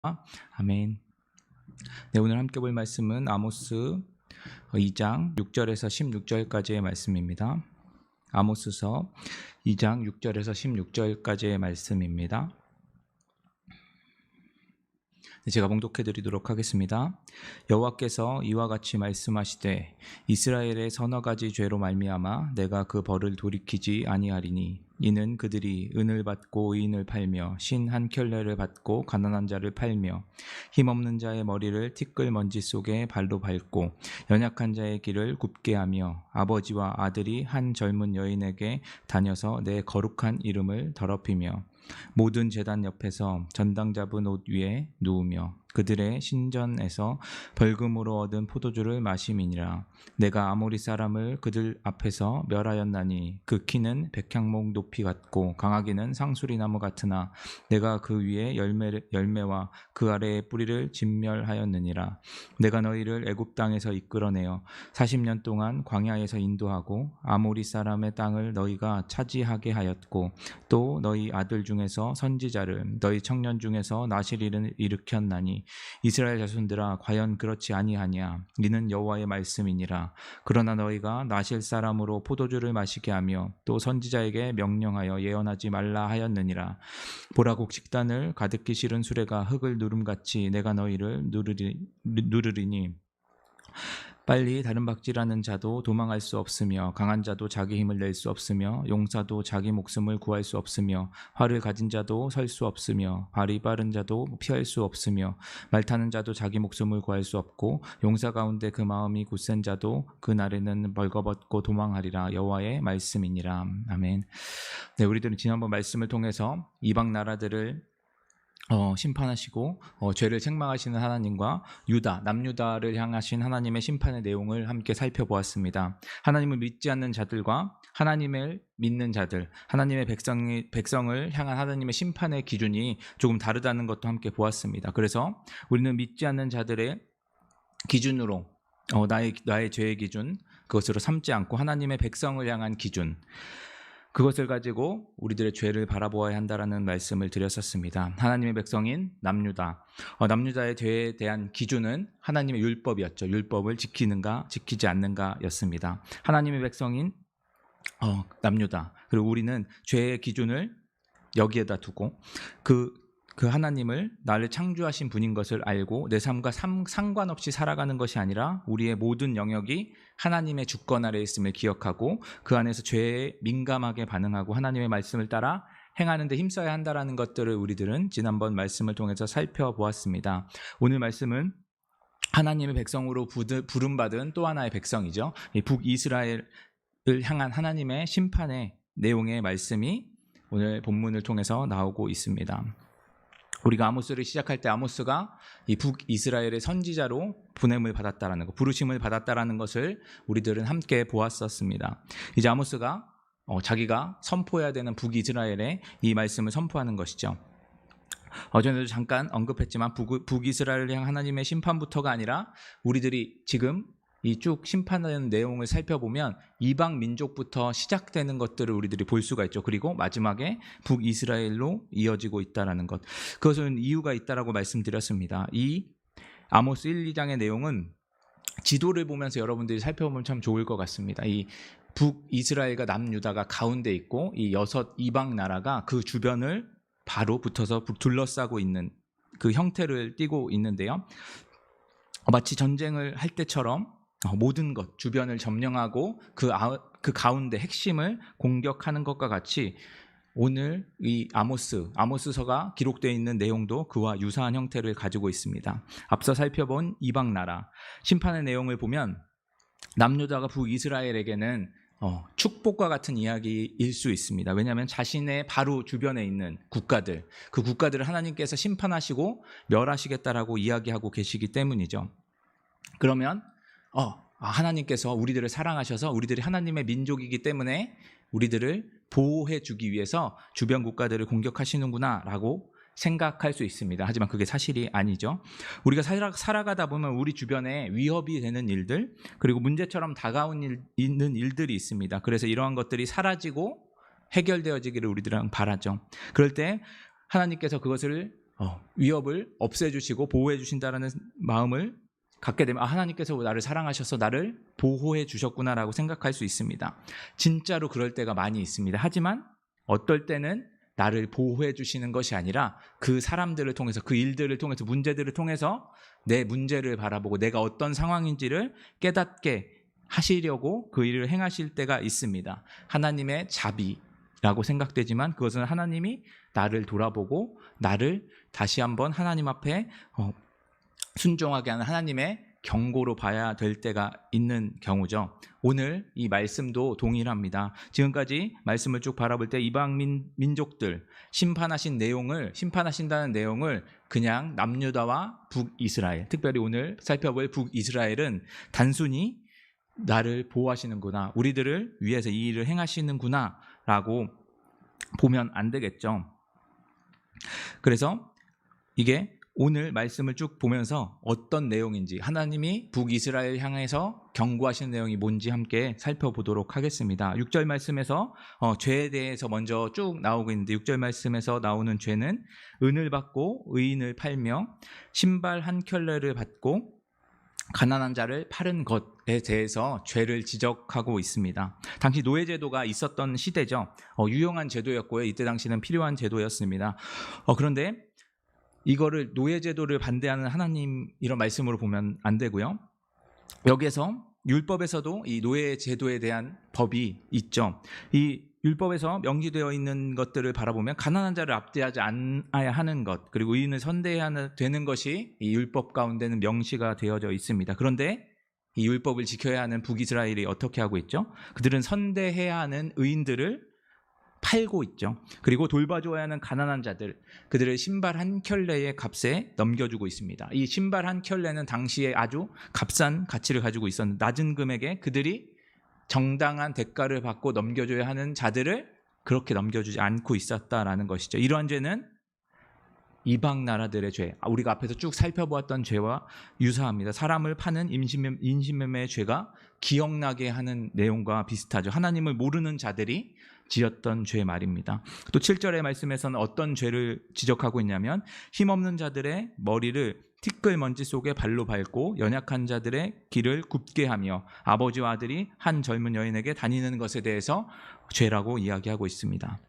아멘. 네, 오늘 함께 볼 말씀은 아모스 2장 6절에서 16절까지의 말씀입니다. 아모스서 2장 6절에서 16절까지의 말씀입니다. 제가 봉독해 드리도록 하겠습니다. 여호와께서 이와 같이 말씀하시되 이스라엘의 서너 가지 죄로 말미암아 내가 그 벌을 돌이키지 아니하리니 이는 그들이 은을 받고 의인을 팔며 신 한 켤레를 받고 가난한 자를 팔며 힘없는 자의 머리를 티끌 먼지 속에 발로 밟고 연약한 자의 길을 굽게 하며 아버지와 아들이 한 젊은 여인에게 다녀서 내 거룩한 이름을 더럽히며 모든 제단 옆에서 전당 잡은 옷 위에 누우며 그들의 신전에서 벌금으로 얻은 포도주를 마심이니라. 내가 아모리 사람을 그들 앞에서 멸하였나니 그 키는 백향목 높이 같고 강하기는 상수리나무 같으나 내가 그 위에 열매와 그 아래의 뿌리를 진멸하였느니라. 내가 너희를 애굽 땅에서 이끌어내어 40년 동안 광야에서 인도하고 아모리 사람의 땅을 너희가 차지하게 하였고 또 너희 아들 중에서 선지자를 너희 청년 중에서 나실이를 일으켰나니 이스라엘 자손들아 과연 그렇지 아니하냐. 이는 여호와의 말씀이니라. 그러나 너희가 나실 사람으로 포도주를 마시게 하며 또 선지자에게 명령하여 예언하지 말라 하였느니라. 보라 곡식단을 가득히 실은 수레가 흙을 누름같이 내가 너희를 누르리니 빨리 다른 박질하는 자도 도망할 수 없으며 강한 자도 자기 힘을 낼 수 없으며 용사도 자기 목숨을 구할 수 없으며 활을 가진 자도 설 수 없으며 발이 빠른 자도 피할 수 없으며 말 타는 자도 자기 목숨을 구할 수 없고 용사 가운데 그 마음이 굳센 자도 그 날에는 벌거벗고 도망하리라. 여호와의 말씀이니라. 아멘. 네, 우리들은 지난번 말씀을 통해서 이방 나라들을 심판하시고 죄를 책망하시는 하나님과 남유다를 향하신 하나님의 심판의 내용을 함께 살펴보았습니다. 하나님을 믿지 않는 자들과 하나님을 믿는 자들, 하나님의 백성을 향한 하나님의 심판의 기준이 조금 다르다는 것도 함께 보았습니다. 그래서 우리는 믿지 않는 자들의 기준으로 나의 죄의 기준, 그것으로 삼지 않고 하나님의 백성을 향한 기준, 그것을 가지고 우리들의 죄를 바라보아야 한다라는 말씀을 드렸었습니다. 하나님의 백성인 남유다의 죄에 대한 기준은 하나님의 율법이었죠. 율법을 지키는가 지키지 않는가였습니다. 하나님의 백성인 남유다, 그리고 우리는 죄의 기준을 여기에다 두고 그 하나님을 나를 창조하신 분인 것을 알고 내 삶과 상관없이 살아가는 것이 아니라 우리의 모든 영역이 하나님의 주권 아래에 있음을 기억하고 그 안에서 죄에 민감하게 반응하고 하나님의 말씀을 따라 행하는 데 힘써야 한다는 것들을 우리들은 지난번 말씀을 통해서 살펴보았습니다. 오늘 말씀은 하나님의 백성으로 부름받은 또 하나의 백성이죠. 이 북이스라엘을 향한 하나님의 심판의 내용의 말씀이 오늘 본문을 통해서 나오고 있습니다. 우리가 아모스를 시작할 때 아모스가 이 북이스라엘의 선지자로 부름을 받았다라는 것, 부르심을 받았다라는 것을 우리들은 함께 보았었습니다. 이제 아모스가 자기가 선포해야 되는 북이스라엘에 이 말씀을 선포하는 것이죠. 전에도 잠깐 언급했지만 북이스라엘을 향한 하나님의 심판부터가 아니라 우리들이 지금 이 쭉 심판하는 내용을 살펴보면 이방 민족부터 시작되는 것들을 우리들이 볼 수가 있죠. 그리고 마지막에 북이스라엘로 이어지고 있다는 것, 그것은 이유가 있다라고 말씀드렸습니다. 이 아모스 1, 2장의 내용은 지도를 보면서 여러분들이 살펴보면 참 좋을 것 같습니다. 이 북이스라엘과 남유다가 가운데 있고 이 6 이방 나라가 그 주변을 바로 붙어서 둘러싸고 있는 그 형태를 띠고 있는데요. 마치 전쟁을 할 때처럼 모든 것, 주변을 점령하고 그 가운데 핵심을 공격하는 것과 같이 오늘 이 아모스서가 기록되어 있는 내용도 그와 유사한 형태를 가지고 있습니다. 앞서 살펴본 이방 나라 심판의 내용을 보면 남유다가 북이스라엘에게는 축복과 같은 이야기일 수 있습니다. 왜냐하면 자신의 바로 주변에 있는 국가들, 그 국가들을 하나님께서 심판하시고 멸하시겠다라고 이야기하고 계시기 때문이죠. 그러면 하나님께서 우리들을 사랑하셔서 우리들이 하나님의 민족이기 때문에 우리들을 보호해 주기 위해서 주변 국가들을 공격하시는구나 라고 생각할 수 있습니다. 하지만 그게 사실이 아니죠. 우리가 살아가다 보면 우리 주변에 위협이 되는 일들, 그리고 문제처럼 있는 일들이 있습니다. 그래서 이러한 것들이 사라지고 해결되어지기를 우리들은 바라죠. 그럴 때 하나님께서 그것을 위협을 없애주시고 보호해 주신다라는 마음을 갖게 되면 하나님께서 나를 사랑하셔서 나를 보호해 주셨구나라고 생각할 수 있습니다. 진짜로 그럴 때가 많이 있습니다. 하지만 어떨 때는 나를 보호해 주시는 것이 아니라 그 사람들을 통해서, 그 일들을 통해서, 문제들을 통해서 내 문제를 바라보고 내가 어떤 상황인지를 깨닫게 하시려고 그 일을 행하실 때가 있습니다. 하나님의 자비라고 생각되지만 그것은 하나님이 나를 돌아보고 나를 다시 한번 하나님 앞에 순종하게 하는 하나님의 경고로 봐야 될 때가 있는 경우죠. 오늘 이 말씀도 동일합니다. 지금까지 말씀을 쭉 바라볼 때 이방 민족들 심판하신다는 내용을 그냥 남유다와 북이스라엘, 특별히 오늘 살펴볼 북이스라엘은 단순히 나를 보호하시는구나, 우리들을 위해서 이 일을 행하시는구나 라고 보면 안 되겠죠. 그래서 이게 오늘 말씀을 쭉 보면서 어떤 내용인지, 하나님이 북이스라엘 향해서 경고하시는 내용이 뭔지 함께 살펴보도록 하겠습니다. 6절 말씀에서 죄에 대해서 먼저 쭉 나오고 있는데, 6절 말씀에서 나오는 죄는 은을 받고 의인을 팔며 신발 한 켤레를 받고 가난한 자를 파는 것에 대해서 죄를 지적하고 있습니다. 당시 노예제도가 있었던 시대죠. 유용한 제도였고요. 이때 당시는 필요한 제도였습니다. 그런데 이거를 노예제도를 반대하는 하나님 이런 말씀으로 보면 안 되고요. 여기에서 율법에서도 이 노예제도에 대한 법이 있죠. 이 율법에서 명기되어 있는 것들을 바라보면 가난한 자를 압제하지 않아야 하는 것, 그리고 의인을 선대해야 되는 것이 이 율법 가운데는 명시가 되어져 있습니다. 그런데 이 율법을 지켜야 하는 북이스라엘이 어떻게 하고 있죠? 그들은 선대해야 하는 의인들을 팔고 있죠. 그리고 돌봐줘야 하는 가난한 자들, 그들을 신발 한 켤레의 값에 넘겨주고 있습니다. 이 신발 한 켤레는 당시에 아주 값싼 가치를 가지고 있었는데, 낮은 금액에 그들이 정당한 대가를 받고 넘겨줘야 하는 자들을 그렇게 넘겨주지 않고 있었다라는 것이죠. 이러한 죄는 이방 나라들의 죄, 우리가 앞에서 쭉 살펴보았던 죄와 유사합니다. 사람을 파는 인신매매의 죄가 기억나게 하는 내용과 비슷하죠. 하나님을 모르는 자들이 지었던 죄 말입니다. 또 7절의 말씀에서는 어떤 죄를 지적하고 있냐면, 힘없는 자들의 머리를 티끌 먼지 속에 발로 밟고 연약한 자들의 길을 굽게 하며 아버지와 아들이 한 젊은 여인에게 다니는 것에 대해서 죄라고 이야기하고 있습니다.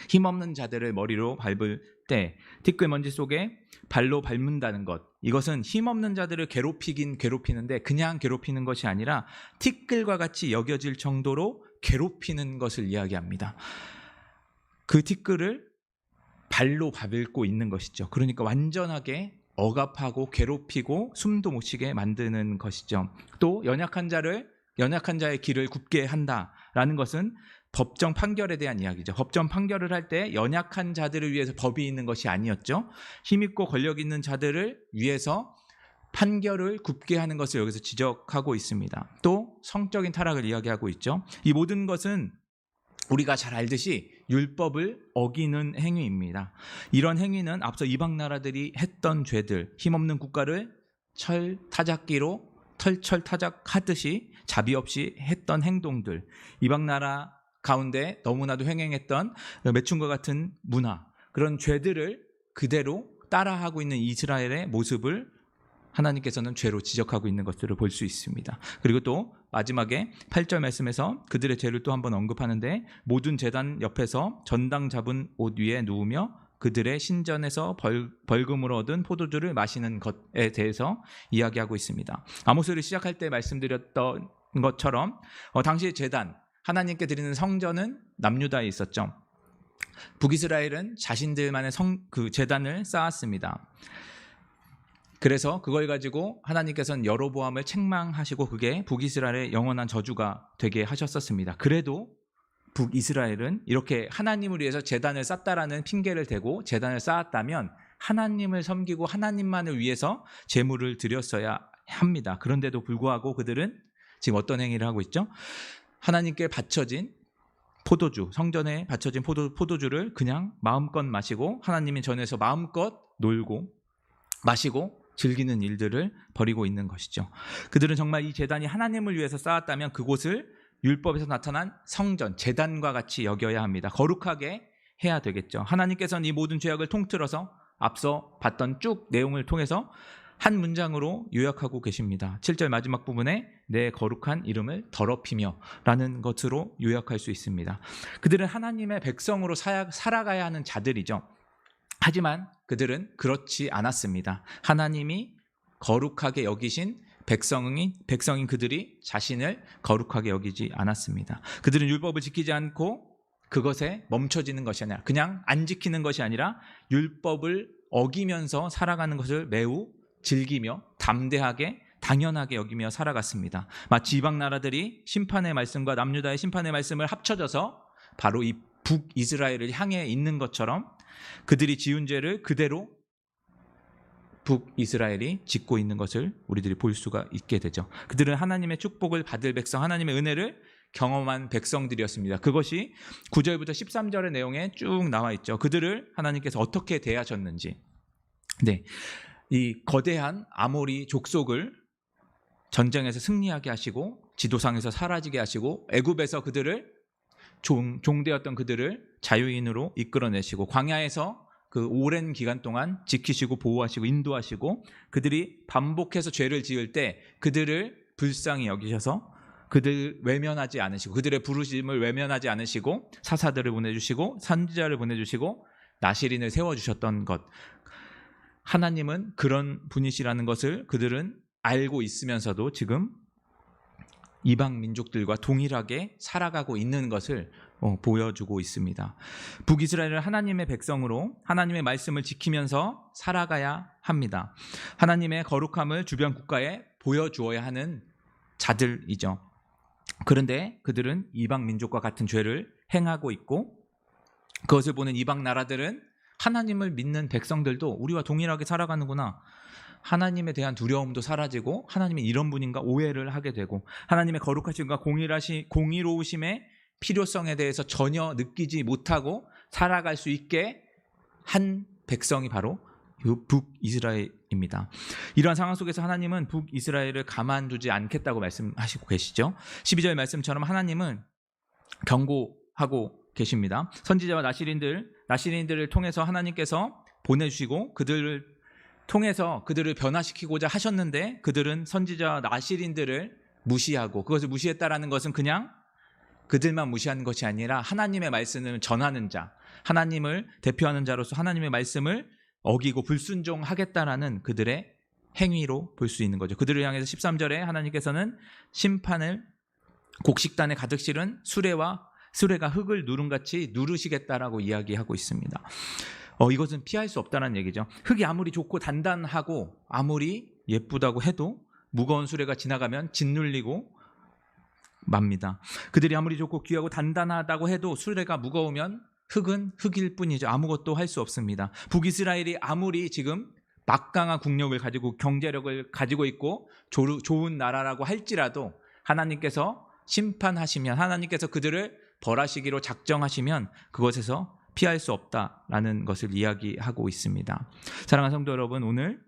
힘없는 자들을 머리로 밟을 때 티끌 먼지 속에 발로 밟는다는 것, 이것은 힘없는 자들을 괴롭히긴 괴롭히는데 그냥 괴롭히는 것이 아니라 티끌과 같이 여겨질 정도로 괴롭히는 것을 이야기합니다. 그 티끌을 발로 밟고 있는 것이죠. 그러니까 완전하게 억압하고 괴롭히고 숨도 못 쉬게 만드는 것이죠. 또 연약한 자의 길을 굽게 한다라는 것은 법정 판결에 대한 이야기죠. 법정 판결을 할 때 연약한 자들을 위해서 법이 있는 것이 아니었죠. 힘있고 권력 있는 자들을 위해서 판결을 굽게 하는 것을 여기서 지적하고 있습니다. 또 성적인 타락을 이야기하고 있죠. 이 모든 것은 우리가 잘 알듯이 율법을 어기는 행위입니다. 이런 행위는 앞서 이방 나라들이 했던 죄들, 힘없는 국가를 철타작기로 철타작하듯이 자비 없이 했던 행동들, 이방 나라 가운데 너무나도 횡행했던 매춘과 같은 문화, 그런 죄들을 그대로 따라하고 있는 이스라엘의 모습을 하나님께서는 죄로 지적하고 있는 것들을 볼 수 있습니다. 그리고 또 마지막에 8절 말씀에서 그들의 죄를 또 한번 언급하는데, 모든 제단 옆에서 전당 잡은 옷 위에 누우며 그들의 신전에서 벌금으로 얻은 포도주를 마시는 것에 대해서 이야기하고 있습니다. 아모스를 시작할 때 말씀드렸던 것처럼 당시 제단, 하나님께 드리는 성전은 남유다에 있었죠. 북이스라엘은 자신들만의 그 제단을 쌓았습니다. 그래서 그걸 가지고 하나님께서는 여로보암을 책망하시고 그게 북이스라엘의 영원한 저주가 되게 하셨었습니다. 그래도 북이스라엘은 이렇게 하나님을 위해서 제단을 쌓았다라는 핑계를 대고 제단을 쌓았다면 하나님을 섬기고 하나님만을 위해서 제물을 드렸어야 합니다. 그런데도 불구하고 그들은 지금 어떤 행위를 하고 있죠? 하나님께 바쳐진 포도주, 성전에 바쳐진 포도주를 그냥 마음껏 마시고 하나님의 전에서 마음껏 놀고 마시고 즐기는 일들을 벌이고 있는 것이죠. 그들은 정말 이 제단이 하나님을 위해서 쌓았다면 그곳을 율법에서 나타난 성전, 제단과 같이 여겨야 합니다. 거룩하게 해야 되겠죠. 하나님께서는 이 모든 죄악을 통틀어서 앞서 봤던 쭉 내용을 통해서 한 문장으로 요약하고 계십니다. 7절 마지막 부분에 내 거룩한 이름을 더럽히며 라는 것으로 요약할 수 있습니다. 그들은 하나님의 백성으로 살아가야 하는 자들이죠. 하지만 그들은 그렇지 않았습니다. 하나님이 거룩하게 여기신 백성인 그들이 자신을 거룩하게 여기지 않았습니다. 그들은 율법을 지키지 않고 그것에 멈춰지는 것이 아니라, 그냥 안 지키는 것이 아니라 율법을 어기면서 살아가는 것을 매우 즐기며 담대하게 당연하게 여기며 살아갔습니다. 마치 이방 나라들이 심판의 말씀과 남유다의 심판의 말씀을 합쳐져서 바로 이 북이스라엘을 향해 있는 것처럼 그들이 지은 죄를 그대로 북이스라엘이 짓고 있는 것을 우리들이 볼 수가 있게 되죠. 그들은 하나님의 축복을 받을 백성, 하나님의 은혜를 경험한 백성들이었습니다. 그것이 9절부터 13절의 내용에 쭉 나와 있죠. 그들을 하나님께서 어떻게 대하셨는지. 네, 이 거대한 아모리 족속을 전쟁에서 승리하게 하시고 지도상에서 사라지게 하시고 애굽에서 그들을 종되었던 그들을 자유인으로 이끌어내시고 광야에서 그 오랜 기간 동안 지키시고 보호하시고 인도하시고 그들이 반복해서 죄를 지을 때 그들을 불쌍히 여기셔서 그들 외면하지 않으시고 그들의 부르심을 외면하지 않으시고 사사들을 보내주시고 선지자를 보내주시고 나실인을 세워주셨던 것, 하나님은 그런 분이시라는 것을 그들은 알고 있으면서도 지금 이방 민족들과 동일하게 살아가고 있는 것을 보여주고 있습니다. 북이스라엘은 하나님의 백성으로 하나님의 말씀을 지키면서 살아가야 합니다. 하나님의 거룩함을 주변 국가에 보여주어야 하는 자들이죠. 그런데 그들은 이방 민족과 같은 죄를 행하고 있고 그것을 보는 이방 나라들은 하나님을 믿는 백성들도 우리와 동일하게 살아가는구나, 하나님에 대한 두려움도 사라지고 하나님이 이런 분인가 오해를 하게 되고 하나님의 거룩하심과 공의로우심의 필요성에 대해서 전혀 느끼지 못하고 살아갈 수 있게 한 백성이 바로 북이스라엘입니다. 이러한 상황 속에서 하나님은 북이스라엘을 가만두지 않겠다고 말씀하시고 계시죠. 12절 말씀처럼 하나님은 경고하고 계십니다. 선지자와 나실인들을 통해서 하나님께서 보내주시고 그들을 통해서 그들을 변화시키고자 하셨는데 그들은 선지자와 나실인들을 무시하고, 그것을 무시했다라는 것은 그냥 그들만 무시하는 것이 아니라 하나님의 말씀을 전하는 자, 하나님을 대표하는 자로서 하나님의 말씀을 어기고 불순종하겠다라는 그들의 행위로 볼 수 있는 거죠. 그들을 향해서 13절에 하나님께서는 심판을 곡식단에 가득 실은 수레가 흙을 누름같이 누르시겠다라고 이야기하고 있습니다. 이것은 피할 수 없다는 얘기죠. 흙이 아무리 좋고 단단하고 아무리 예쁘다고 해도 무거운 수레가 지나가면 짓눌리고 맙니다. 그들이 아무리 좋고 귀하고 단단하다고 해도 수레가 무거우면 흙은 흙일 뿐이죠. 아무것도 할 수 없습니다. 북이스라엘이 아무리 지금 막강한 국력을 가지고 경제력을 가지고 있고 좋은 나라라고 할지라도 하나님께서 심판하시면, 하나님께서 그들을 벌하시기로 작정하시면 그것에서 피할 수 없다라는 것을 이야기하고 있습니다. 사랑하는 성도 여러분, 오늘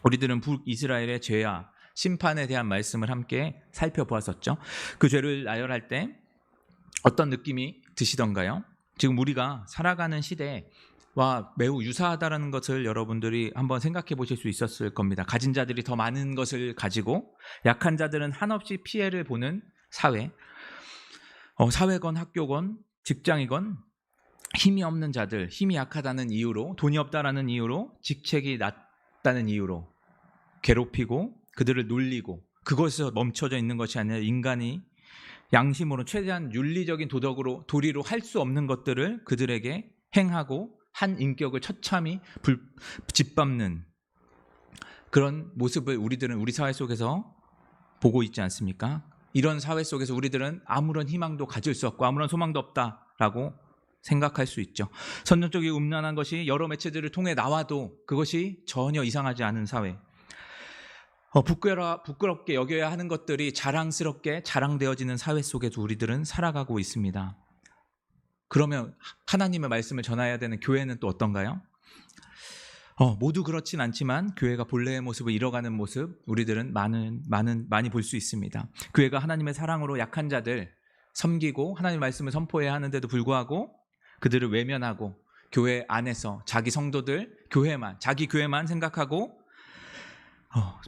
우리들은 북이스라엘의 죄와 심판에 대한 말씀을 함께 살펴보았었죠. 그 죄를 나열할 때 어떤 느낌이 드시던가요? 지금 우리가 살아가는 시대와 매우 유사하다는 것을 여러분들이 한번 생각해 보실 수 있었을 겁니다. 가진 자들이 더 많은 것을 가지고 약한 자들은 한없이 피해를 보는 사회, 사회건 학교건 직장이건 힘이 없는 자들, 힘이 약하다는 이유로, 돈이 없다라는 이유로, 직책이 낮다는 이유로 괴롭히고 그들을 놀리고, 그것에서 멈춰져 있는 것이 아니라 인간이 양심으로 최대한 윤리적인 도리로 할 수 없는 것들을 그들에게 행하고 한 인격을 처참히 짓밟는 그런 모습을 우리들은 우리 사회 속에서 보고 있지 않습니까? 이런 사회 속에서 우리들은 아무런 희망도 가질 수 없고 아무런 소망도 없다라고 생각할 수 있죠. 선정적이고 음란한 것이 여러 매체들을 통해 나와도 그것이 전혀 이상하지 않은 사회, 부끄럽게 여겨야 하는 것들이 자랑스럽게 자랑되어지는 사회 속에도 우리들은 살아가고 있습니다. 그러면 하나님의 말씀을 전해야 되는 교회는 또 어떤가요? 모두 그렇진 않지만 교회가 본래의 모습을 잃어가는 모습 우리들은 많이 볼 수 있습니다. 교회가 하나님의 사랑으로 약한 자들 섬기고 하나님의 말씀을 선포해야 하는데도 불구하고 그들을 외면하고 교회 안에서 자기 성도들 교회만, 자기 교회만 생각하고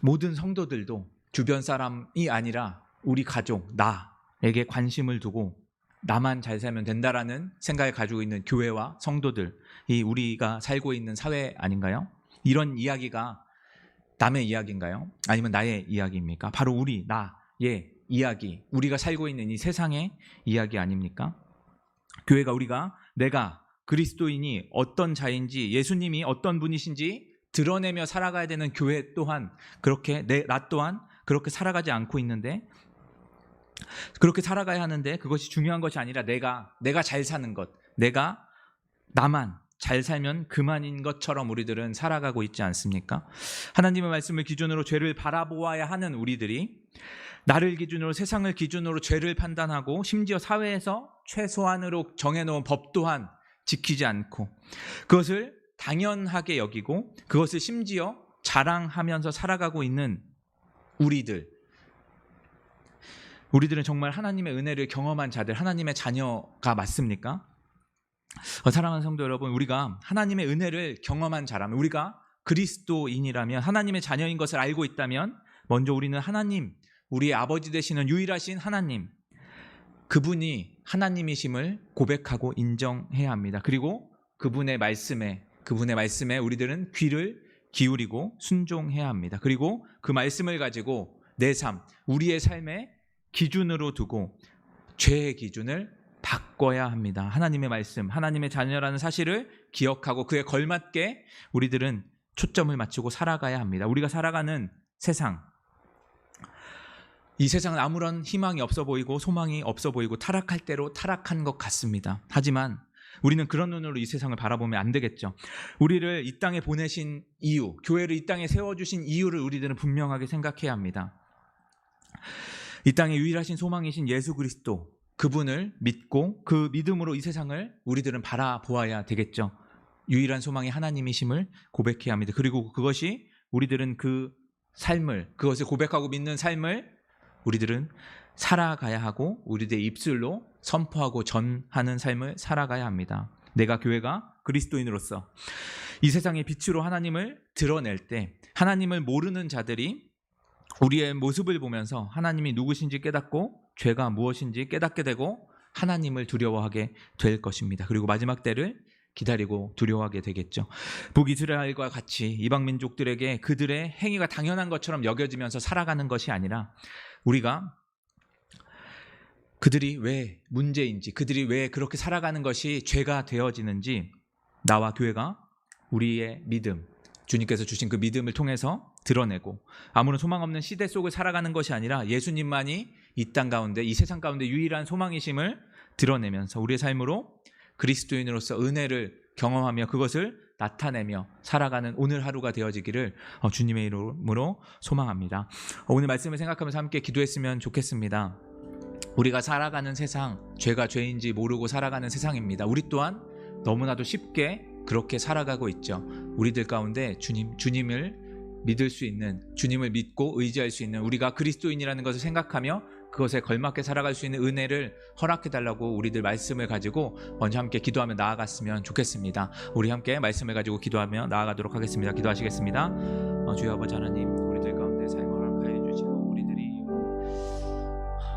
모든 성도들도 주변 사람이 아니라 우리 가족, 나에게 관심을 두고 나만 잘 살면 된다라는 생각을 가지고 있는 교회와 성도들이 우리가 살고 있는 사회 아닌가요? 이런 이야기가 남의 이야기인가요? 아니면 나의 이야기입니까? 바로 우리, 나의 이야기, 우리가 살고 있는 이 세상의 이야기 아닙니까? 교회가 내가 그리스도인이 어떤 자인지, 예수님이 어떤 분이신지 드러내며 살아가야 되는 교회 또한 나 또한 그렇게 살아가지 않고 있는데, 그렇게 살아가야 하는데 그것이 중요한 것이 아니라 내가 잘 사는 것, 나만 잘 살면 그만인 것처럼 우리들은 살아가고 있지 않습니까? 하나님의 말씀을 기준으로 죄를 바라보아야 하는 우리들이 나를 기준으로, 세상을 기준으로 죄를 판단하고 심지어 사회에서 최소한으로 정해놓은 법 또한 지키지 않고 그것을 당연하게 여기고 그것을 심지어 자랑하면서 살아가고 있는 우리들은 정말 하나님의 은혜를 경험한 자들, 하나님의 자녀가 맞습니까? 사랑하는 성도 여러분, 우리가 하나님의 은혜를 경험한 자라면, 우리가 그리스도인이라면, 하나님의 자녀인 것을 알고 있다면 먼저 우리는 하나님, 우리의 아버지 되시는 유일하신 하나님, 그분이 하나님이심을 고백하고 인정해야 합니다. 그리고 그분의 말씀에 우리들은 귀를 기울이고 순종해야 합니다. 그리고 그 말씀을 가지고 내 삶, 우리의 삶의 기준으로 두고 죄의 기준을 바꿔야 합니다. 하나님의 말씀, 하나님의 자녀라는 사실을 기억하고 그에 걸맞게 우리들은 초점을 맞추고 살아가야 합니다. 우리가 살아가는 세상, 이 세상은 아무런 희망이 없어 보이고 소망이 없어 보이고 타락할 대로 타락한 것 같습니다. 하지만 우리는 그런 눈으로 이 세상을 바라보면 안 되겠죠. 우리를 이 땅에 보내신 이유, 교회를 이 땅에 세워주신 이유를 우리들은 분명하게 생각해야 합니다. 이 땅의 유일하신 소망이신 예수 그리스도, 그분을 믿고 그 믿음으로 이 세상을 우리들은 바라보아야 되겠죠. 유일한 소망이 하나님이심을 고백해야 합니다. 그리고 그것이 우리들은 그것을 고백하고 믿는 삶을 우리들은 살아가야 하고 우리들의 입술로 선포하고 전하는 삶을 살아가야 합니다. 내가 교회가 그리스도인으로서 이 세상의 빛으로 하나님을 드러낼 때 하나님을 모르는 자들이 우리의 모습을 보면서 하나님이 누구신지 깨닫고 죄가 무엇인지 깨닫게 되고 하나님을 두려워하게 될 것입니다. 그리고 마지막 때를 기다리고 두려워하게 되겠죠. 북이스라엘과 같이 이방 민족들에게 그들의 행위가 당연한 것처럼 여겨지면서 살아가는 것이 아니라 우리가 그들이 왜 문제인지, 그들이 왜 그렇게 살아가는 것이 죄가 되어지는지 나와 교회가 우리의 믿음, 주님께서 주신 그 믿음을 통해서 드러내고 아무런 소망 없는 시대 속을 살아가는 것이 아니라 예수님만이 이 땅 가운데, 이 세상 가운데 유일한 소망이심을 드러내면서 우리의 삶으로 그리스도인으로서 은혜를 경험하며 그것을 나타내며 살아가는 오늘 하루가 되어지기를 주님의 이름으로 소망합니다. 오늘 말씀을 생각하면서 함께 기도했으면 좋겠습니다. 우리가 살아가는 세상, 죄가 죄인지 모르고 살아가는 세상입니다. 우리 또한 너무나도 쉽게 그렇게 살아가고 있죠. 우리들 가운데 주님을 믿을 수 있는, 주님을 믿고 의지할 수 있는, 우리가 그리스도인이라는 것을 생각하며 그것에 걸맞게 살아갈 수 있는 은혜를 허락해달라고 우리들 말씀을 가지고 먼저 함께 기도하며 나아갔으면 좋겠습니다. 우리 함께 말씀을 가지고 기도하며 나아가도록 하겠습니다. 기도하시겠습니다. 주여 아버지 하나님, 우리들 가운데 삶을 허락하여 주시고 우리들이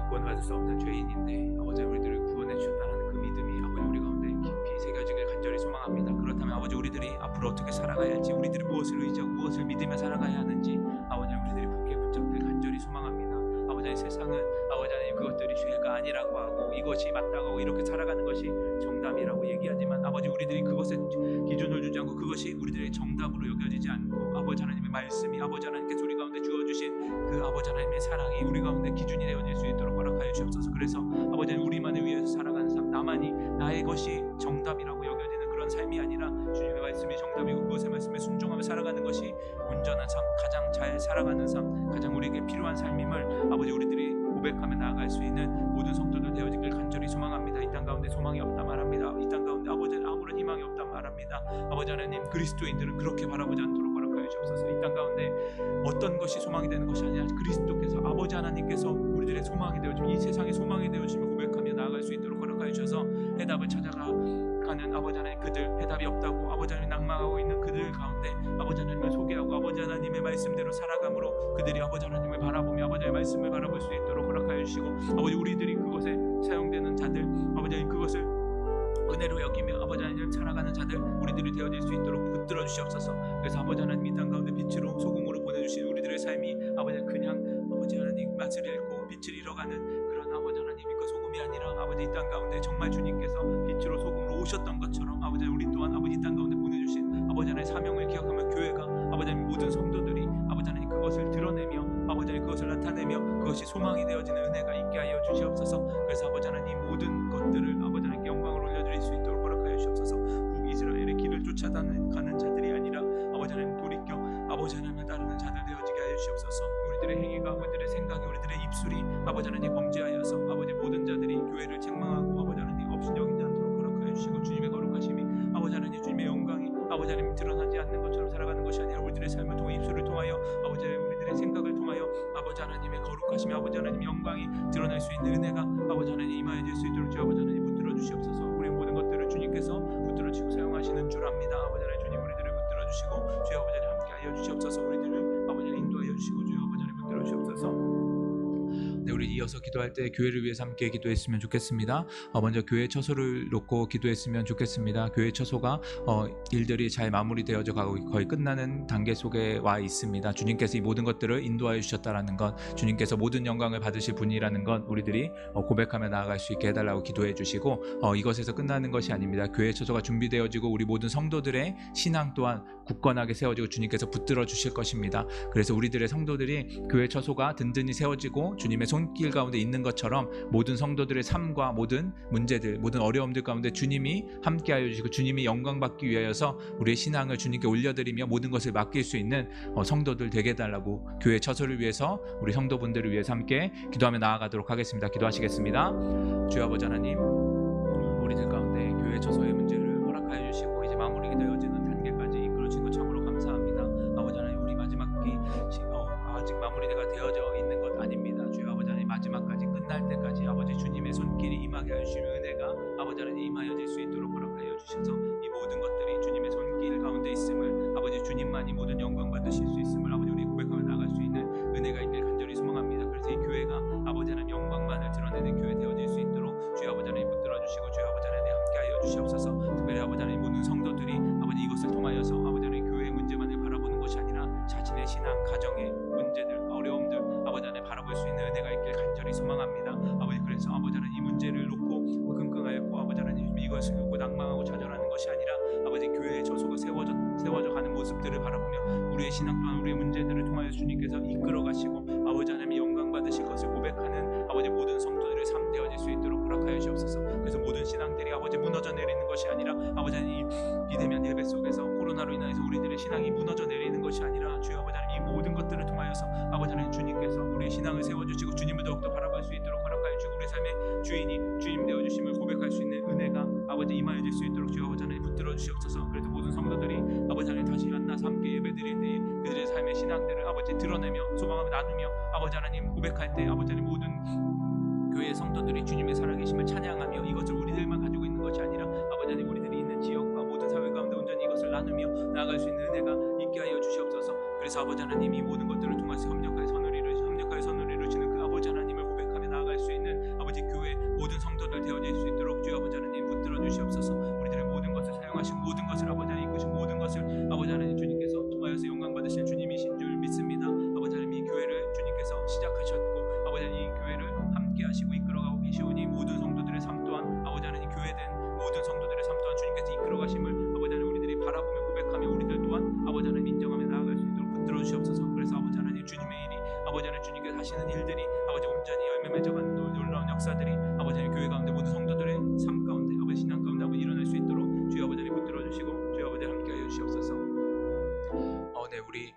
구원받을 수 없는 죄인인데 아버지 우리들을 구원해 주셨다는 그 믿음이 아버지 우리 가운데 깊이 새겨지길 간절히 소망합니다. 그렇다면 아버지 우리들이 앞으로 어떻게 살아가야 할지, 우리들이 무엇을 의지하고 무엇을 믿으며 살아가야 하는지 아버지 우리들이 굳게 붙잡길 간절히 소망합니다. 아버지 세상은 아버지 하나님 그것들이 죄가 아니라고 하고 이것이 맞다고 하고 이렇게 살아가는 것이 정답이라고 얘기하지만 아버지 우리들이 그것에 기준을 두지 않고 그것이 우리들의 정답으로 여겨지지 않고 아버지 하나님의 말씀이 아버지 하나님께서 우리 가운데 주어주신 그 아버지 하나님의 사랑이 우리 가운데 기준이 되어질 수 있도록 허락하여 주옵소서. 그래서 아버지 하나님 우리만을 위해서 살아가는 삶, 나만이 나의 것이 정답이라고 여겨지는 그런 삶이 아니라 주님의 말씀이 정답이고 그것의 말씀에 순종하며 살아가는 것이 온전한 삶, 가장 잘 살아가는 삶, 가장 우리에게 필요한 삶임을 아버지 우리들이 고백하며 나아갈 수 있는 모든 성도들 되어지길 간절히 소망합니다. 이 땅 가운데 소망이 없다 말합니다. 이 땅 가운데 아버지는 아무런 희망이 없다 말합니다. 아버지 하나님 그리스도인들은 그렇게 바라보지 않도록 허락하여 주옵소서. 이 땅 가운데 어떤 것이 소망이 되는 것이 아니라 그리스도께서 아버지 하나님께서 우리들의 소망이 되어주시고 이 세상의 소망이 되어주시며 고백하며 하나님 나아갈 수 있도록 허락하여 주셔서 해답을 찾아가는 아버지 하나님 그들 해답이 없다고 아버지 하나님 낭망하고 있는 그들 가운데 아버지 하나님을 소개하고 아버지 하나님의 말씀대로 살아감으로 그들이 아버지 하나님을 바라보며 아버지의 말씀을 바라볼 수 있도록 허락하여 주시고 아버지 우리들이 그것에 사용되는 자들 아버지 하나님 그것을 은혜로 여기며 아버지 하나님 살아가는 자들 우리들이 되어질 수 있도록 붙들어 주시옵소서. 그래서 아버지 하나님 이 땅 가운데 빛으로 소금으로 보내주신 우리들의 삶이 아버지 그냥 아버지 하나님 맛을 잃고 빛을 잃어가는 그런 아버지 하나님 그 소금이 아니라 아버지 이 땅 가운데 정말 주님께서 빛으로 소금으로 오셨던 것처럼 아버지 우리 또한 아버지 이 땅 가운데 보내주신 아버지 하나님의 사명을 기억하며 교회가 아버지 하나님 모든 성도들이 아버지 하나님 그것을 드러내며 아버지 하나님 그것을 나타내며 그것이 소망이 되어지는 은혜가 있게 하여 주시옵소서. 그래서 아버지 하나님 모든 것들을 아버지 하나님께 영광을 올려드릴 수 있도록 허락하여 주시옵소서. 북이스라엘의 길을 쫓아가는 자들이 아니라 아버지 하나님 돌이켜 아버지 하나님을 따르는 자들 되어지게 하여 주시옵소서. 우리들의 행위가 우리들의 생각이 우리들의 입술이 아버지 하나님 범죄하여서 아버지 모든 자들이 교회를 책망하고 아버지 하나님 업신여기지 않도록 허락하여 주시고 주님의 거룩하심이 아버지 하나님 주님의 영광이 아버지 하나님 드러나지 않는 것처럼 살아가는 것이 아니라 우리들의 삶을 통해 입술을 통하여 아버지 하나님 우리들의 생각을 통하여 아버지 하나님의 거룩하심이 아버지 하나님의 영광이 드러날 수 있는 은혜가 아버지 하나님 임하여 줄 수 있도록 주 아버지 하나님 붙들어 주시옵소서. 우리 모든 것들을 주님께서 붙들어 주시고 사용하시는 줄 압니다. 아버지 하나님 주님 우리들을 붙들어 주시고 주 아버지 하나님 함께 하여 주시옵소서. 우리들을 아버지 하나님 인도하여 주시고 주 아버지 하나님 붙들어 주시옵소서. 네, 우리 이어서 기도할 때 교회를 위해서 함께 기도했으면 좋겠습니다. 먼저 교회 처소를 놓고 기도했으면 좋겠습니다. 교회 처소가 일들이 잘 마무리되어져 가고 거의 끝나는 단계 속에 와 있습니다. 주님께서 이 모든 것들을 인도하여 주셨다라는 것, 주님께서 모든 영광을 받으실 분이라는 것 우리들이 고백하며 나아갈 수 있게 해달라고 기도해 주시고 이것에서 끝나는 것이 아닙니다. 교회 처소가 준비되어지고 우리 모든 성도들의 신앙 또한 굳건하게 세워지고 주님께서 붙들어 주실 것입니다. 그래서 우리들의 성도들이 교회 처소가 든든히 세워지고 주님의 손길 가운데 있는 것처럼 모든 성도들의 삶과 모든 문제들, 모든 어려움들 가운데 주님이 함께하여 주시고 주님이 영광 받기 위하여서 우리의 신앙을 주님께 올려드리며 모든 것을 맡길 수 있는 성도들 되게 해달라고 교회 처소를 위해서 우리 성도분들을 위해서 함께 기도하며 나아가도록 하겠습니다. 기도하시겠습니다. 주여 아버지 하나님 우리들 가운데 교회 처소의 문제를 허락하여 주시고 이제 마무리가 되어지는 단계까지 이끌어 주신 것 참으로 감사합니다. 아버지 하나님 우리 마지막 기 아직 마무리가 되어져 있는 것 아닙니다. 주여 아버지 하나님 마지막까지 끝날 때까지 아버지 주님의 손길이 임하게 하여 주시는 은혜가 아버지 하나님 임하여질 수 있도록 허락하여 주셔서 이 모든 것들이 주님의 손길 가운데 있음을 아버지 주님만이 모든 영광 받으실 수 있음을 아버지 우리 고백하며 나갈 수 있는 은혜가 있길 간절히 소망합니다. 그래서 이 교회가 아버지 하나님 영광만을 드러내는 교회 되어질 수 있도록 주여 아버지 하나님 붙들어 주시고 주여 아버지 하나님 함께 하여 주시옵소서. 특별히 아버지 하나님 모든 성도들이 아버지 이것을 통하여서 아버지 하나님 교회의 문제만을 바라보는 것이 아니라 자신의 신앙 가정의 문제들 어려움들 아버지 하나님 바라볼 수 있는 은혜가 있길 간절히 소망합니다. 아버지 그래서 아버지 하나님 이 문제를 놓고 끙끙하였고 아버지 하나님 이것을 놓고 낭망하고 좌절하는 것이 아니라 아버지 교회의 저소가 세워져 가는 모습들을 바라보며 우리의 신앙 또한 우리의 문제들을 통하여 주님께서 이끌어 가시고 아버지 하나님이 영광 받으실 것을 고백하는 아버지 모든 성도들의 삶 되어질 수 있도록 허락하여 주옵소서. 그래서 모든 신앙들이 아버지 무너져 내리는 것이 아니라 아버지 하나님 비대면 예배 속에서 코로나로 인해서 우리들의 신앙이 무너져 내리는 것이 아니라 주여 아버지 하나님 이 모든 것들을 통하여서 아버지 하나님 주님께서 우리의 신앙을 세워주시고 주님을 더욱더 바라볼 수 있도록 허락하여 주시고 우리 삶의 주인이 주님 되어주심을 고백할 수 있는 은혜가 아버지 임하여질 수 있도록 주여 아버지 하나님 붙들어 주시옵소서. 그래도 모든 성도들이 아버지 하나님 다시 만나서 함께 예배드릴 때 그들의 삶의 신앙들을 아버지 드러내며 소망하며 나누며 아버지 하나님 고백할 때 아버지 하나님 모든 교회의 성도들이 주님의 살아계심을 찬양하며 이것을 우리들만 가지고 있는 것이 아니라 아버지 하나님 우리들이 있는 지역과 모든 사회 가운데 온전히 이것을 나누며 나아갈 수 있는 은혜가 있게 하여 주시옵소서. 그래서 아버지 하나님 이 모든 것들을 통해서 협력하여 선을 이루시는 그 아버지 하나님을 고백하며 나아갈 수 있는 아버지 교회 모든 성도들 되어질 수 있도록 주여 아버지 하나님 붙들어 주시옵소서. 우리들의 모든 것을 사용하시고 모든 것을 아버지 하나님 이끄시고 모든 것을 아버지 하나님 주님께서 통하여서 영광 받으시는 주님이신 줄 믿습니다. 아버지 하나님 이 교회를 주님께서 시작하셨고 아버지 하나님 이 교회를 함께 하시고 이끌어가고 계시오니 모든 성도들의 삶 또한 아버지 하나님 교회된 모든 성도들의 삶 또한 주님께서 이끌어가심을 아버지 하나님 우리들이 바라보며 고백하며 우리들 또한 아버지 하나님 인정하며 나아갈 수 있도록 붙들어 주시옵소서. 그래서 아버지 하나님 주님의 일이 아버지 하나님 주님께서 하시는 일들이 아버지 온전히 열매 맺어가는 놀라운 역사들이 아버지 하나님 교회 가운데 모든 성도들의 삶 가운데 아버지 신앙 가운데 아버지 일어날 수 있도록 주여 아버지 하나님 붙들어 주시고 주여 아버지 함께 하여 주시옵소서. 네 우리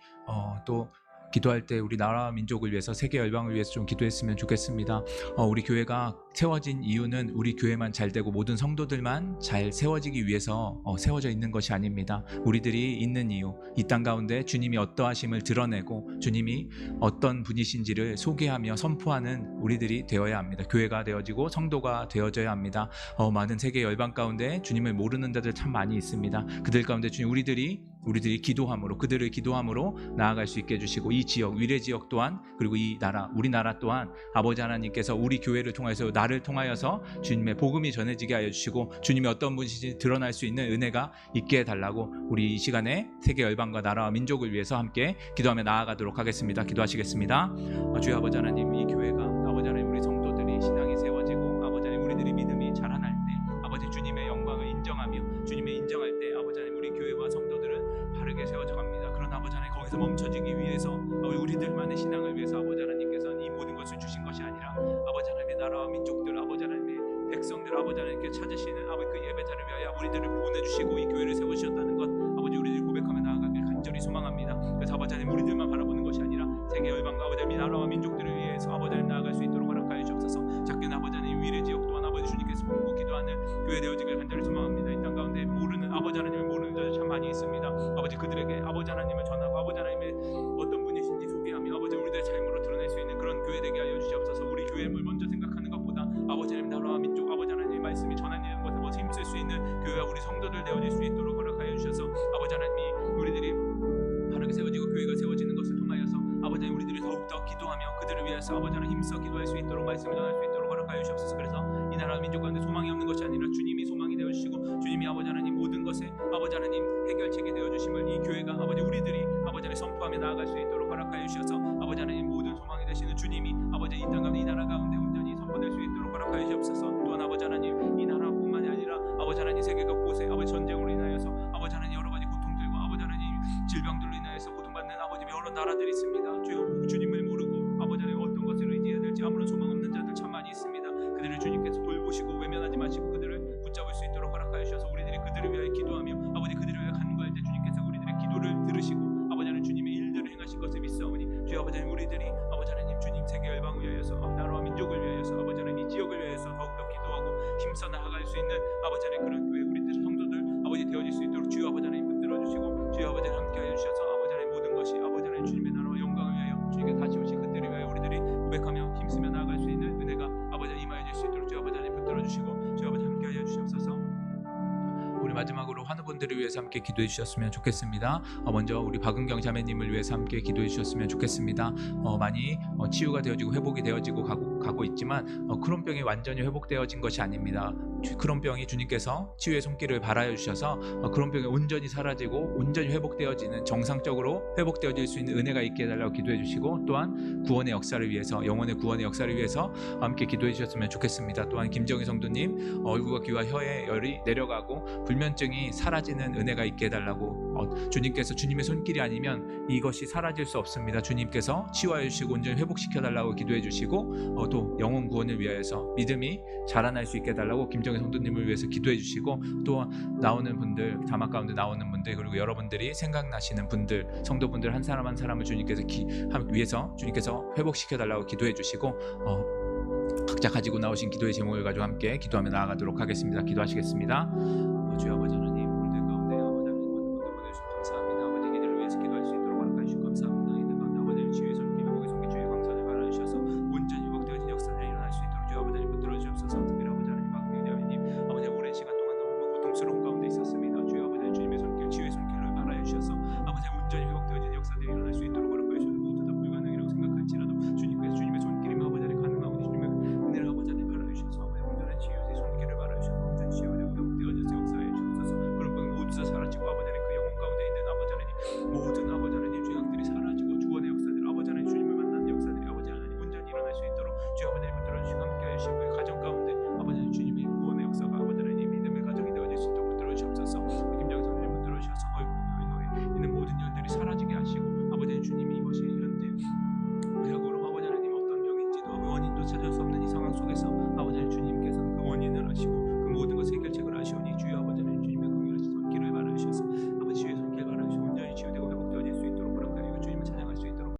또 기도할 때 우리 나라와 민족을 위해서, 세계 열방을 위해서 좀 기도했으면 좋겠습니다. 우리 교회가 세워진 이유는 우리 교회만 잘 되고 모든 성도들만 잘 세워지기 위해서 세워져 있는 것이 아닙니다. 우리들이 있는 이유, 이 땅 가운데 주님이 어떠하심을 드러내고 주님이 어떤 분이신지를 소개하며 선포하는 우리들이 되어야 합니다. 교회가 되어지고 성도가 되어져야 합니다. 많은 세계 열방 가운데 주님을 모르는 자들 참 많이 있습니다. 그들 가운데 주님, 우리들이 기도함으로, 그들을 기도함으로 나아갈 수 있게 해주시고, 이 지역, 위례 지역 또한, 그리고 이 나라, 우리나라 또한 아버지 하나님께서 우리 교회를 통하여서, 나를 통하여서 주님의 복음이 전해지게 하여 주시고, 주님이 어떤 분이신지 드러날 수 있는 은혜가 있게 해달라고, 우리 이 시간에 세계 열방과 나라와 민족을 위해서 함께 기도하며 나아가도록 하겠습니다. 기도하시겠습니다. 주여 아버지 하나님, 이 교회가 아버지 하나님, 우리 성도들이 신앙이 세워지고 아버지 하나님, 우리들이 믿음이 자라날 때 아버지 주님의 영광을 인정하며 주님의 인정할 때 아버지 하나님, 우리 교회와 성도들은 바르게 세워져 갑니다. 그러나 아버지 하나님, 거기서 멈춰지기 위해서 우리들만의 신앙을 위해서 아버지 하나님께서는 이 모든 것을 주신 것이 아니라 아버지 하나님의 나라와 민족들, 아버지 하나님의 백성들, 아버지 하나님께 찾으시는 아버지 그 예배자를 위하여 우리들을 보내주시고 이 교회를 세우셨다는 것, 아버지 우리들이 고백하며 나아가길 간절히 소망합니다. 그래서 아버지 하나님, 우리들만 바라보는 것이 아니라 세계 열방과 아버지 하나님 나라와 민족들을 위해서 아버지 하나님 나아갈 수 있도록 허락하여 주옵소서. 작게는 아버지 하나님 위례 지역 또한 아버지 주님께서 품고 기도하는 교회 되어지길 간절히 소망합니다. 이 땅 가운데 모르는 아버지 하나님을 모르는 자들 참 많이 있습니다. 아버지 그들에게 아버지 하나님을 전하고 아버지 하나님의 어떤 분이신지 소개하며 아버지 우리들의 삶으로 드러낼 수 있는 그런 교회 되게 하여 주시옵소서. 우리 교회를 먼저 생각하는 것보다 아버지 하나님 나라와 민족, 아버지 하나님의 말씀이 전하는 것에 더 힘쓸 수 있는 교회와 우리 성도들 되어질 수 있도록 허락하여 주셔서 아버지 하나님이 우리들이 바르게 세워지고 교회가 세워지는 것을 통하여서 아버지 하나님, 우리들이 더욱더 기도하며 그들을 위해서 아버지 하나님 힘써 기도할 수 있도록, 말씀을 전할 수 있도록 허락하여 주시옵소서. 그래서 이 나라와 민족 가운데 소망이 없는 것이 아니라 주님이 소망이 되어 주시고 주님이 아버지 하나님 모든 것에 아버지 하나님 해결책이 되어 주심을 이 교회가 아버지 우리들이 아버지 하나님 선포하며 나아갈 수 있도록 허락하여 주셔서 아버지 하나님 모든 소망이 되시는 주님이 아버지 이 땅 가운데, 이 나라 가운데 온전히 선포될 수 있도록 허락하여 주옵소서. 또한 아버지 하나님, 이 나라뿐만이 아니라 아버지 하나님 세계 곳곳에 아버지 전쟁으로 인하여서 아버지 하나님 여러 가지 고통들과 아버지 하나님 질병들로 인하여서 고통받는 아버지 여러 나라들이 있습니다. 주님을 모르고 아버지 하나님 어떤 것을 의지해야 될지 아무런 소망 없는 자들 참 많이 있습니다. 그들을 주님께서 돌보시고 외면하지 마시고 그들을 붙잡을 수 있도록 허락하여 주셔서 우리들이 그들을 위하여 기도하며 아버지 그들을 위하여 간구할 때 주님께서 우리들의 기도를 들으시고 아버지 하나님 주님의 일들을 행하실 것을 믿사오니 주여 아버지 하나님, 우리들이 아버지 하나님 주님 세계 열방을 위하여서 나라와 민족을 위하여서 아버지 하나님 이 지역을 위하여서 더욱더 기도하고 힘써 나아갈 수 있는 아버지 하나님 그런 교회 우리들 성도들 아버지 되어질 수 있도록 주여 아버지 하나님 붙들어 주시고 주여 아버지 하나님 함께하여 주셔서 아버지 하나님 모든 것이 아버지 하나님 주님의 나라와 영광을 위하여 주님께 다시 오신 그때를 위하여 우리들이 고백하며 힘쓰며 나아갈 수 있는 은혜가 아버지 하나님 임하여 줄 수 있도록 주여 아버지 하나님 붙들어 주시고 주여 아버지 함께하여 주시옵소서. 우리 마지막으로 환우분들을 위해서 함께 기도해 주셨으면 좋겠습니다. 먼저 우리 박은경 자매님을 위해서 함께 기도해 주셨으면 좋겠습니다. 많이 치유가 되어지고 회복이 되어지고 가고 있지만 크론병이 완전히 회복되어진 것이 아닙니다. 크론병이 주님께서 치유의 손길을 발하여 주셔서 크론병이 온전히 사라지고 온전히 회복되어지는, 정상적으로 회복되어질 수 있는 은혜가 있게 해달라고 기도해 주시고, 또한 구원의 역사를 위해서, 영혼의 구원의 역사를 위해서 함께 기도해 주셨으면 좋겠습니다. 또한 김정희 성도님 얼굴과 귀와 혀에 열이 내려가고 불면증이 사라지는 은혜가 있게 해달라고, 주님께서 주님의 손길이 아니면 이것이 사라질 수 없습니다. 주님께서 치유하여 주시고 온전히 회복시켜 달라고 기도해 주시고, 또 영혼 구원을 위하여서 믿음이 자라날 수 있게 해달라고 김정희 성도님을 위해서 기도해 주시고, 또 나오는 분들, 자막 가운데 나오는 분들, 그리고 여러분들이 생각나시는 분들, 성도분들 한 사람 한 사람을 주님께서 위해서 주님께서 회복시켜 달라고 기도해 주시고, 각자 가지고 나오신 기도의 제목을 가지고 함께 기도하며 나아가도록 하겠습니다. 기도하시겠습니다. 주여 아버지